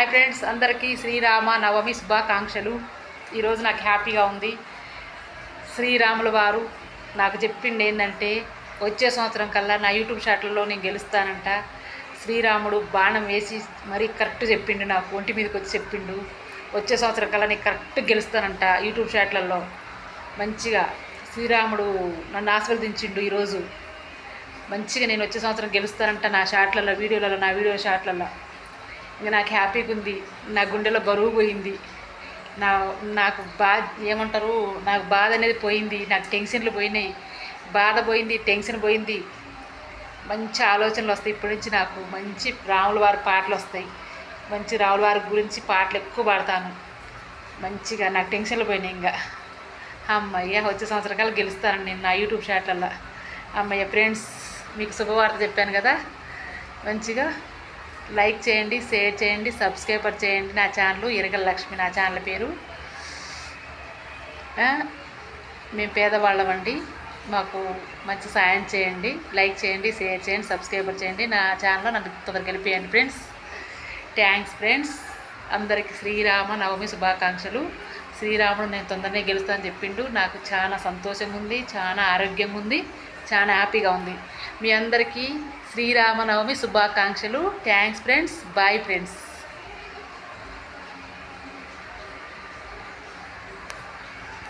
Hi friends, అందరికీ శ్రీరామ నవమి శుభాకాంక్షలు. ఈరోజు నాకు హ్యాపీగా ఉంది. శ్రీరాముల వారు నాకు చెప్పింది ఏంటంటే, వచ్చే సంవత్సరం కల్లా నా యూట్యూబ్ షాట్లలో నేను గెలుస్తానంట. శ్రీరాముడు బాణం వేసి మరీ కరెక్ట్ చెప్పిండు, నాకు ఒంటి మీదకి వచ్చి చెప్పిండు, వచ్చే సంవత్సరం కల్లా నేను కరెక్ట్ గెలుస్తానంట. యూట్యూబ్ షాట్లలో మంచిగా శ్రీరాముడు నన్ను ఆశీర్వదించిండు. ఈరోజు మంచిగా నేను వచ్చే సంవత్సరం గెలుస్తానంట. నా షాట్లలో, వీడియోలలో, నా వీడియో షాట్లలో ఇంకా నాకు హ్యాపీగా ఉంది. నా గుండెలో బరువు పోయింది. నాకు ఏమంటారు, నాకు బాధ అనేది పోయింది. నాకు టెన్షన్లు పోయినాయి, బాధ పోయింది, టెన్షన్ పోయింది. మంచి ఆలోచనలు వస్తాయి. ఇప్పటి నుంచి నాకు మంచి రాముల వారి పాటలు వస్తాయి. మంచి రాముల వారి గురించి పాటలు ఎక్కువ పాడతాను. మంచిగా నాకు టెన్షన్లు పోయినాయి. ఇంకా అమ్మయ్య, వచ్చే సంవత్సరం కల్లా గెలుస్తాను నేను నా యూట్యూబ్ షాట్లల్లో. అమ్మయ్య ఫ్రెండ్స్, మీకు శుభవార్త చెప్పాను కదా. మంచిగా లైక్ చేయండి, షేర్ చేయండి, సబ్స్క్రైబర్ చేయండి. నా ఛానల్ ఇరగల లక్ష్మి, నా ఛానల్ పేరు. మేము పేదవాళ్ళమండి, మాకు మంచి సాయం చేయండి. లైక్ చేయండి, షేర్ చేయండి, సబ్స్క్రైబర్ చేయండి. నా ఛానల్లో నన్ను తొందరగా గెలిపేయండి ఫ్రెండ్స్. Thanks friends. అందరికీ శ్రీరామ నవమి శుభాకాంక్షలు. శ్రీరాముడు నేను తొందరనే గెలుస్తానని చెప్పిండు. నాకు చాలా సంతోషంగా ఉంది, చాలా ఆరోగ్యంగా ఉంది, చాలా హ్యాపీగా ఉంది. మీ అందరికీ శ్రీరామనవమి శుభాకాంక్షలు. Thanks friends. Bye friends.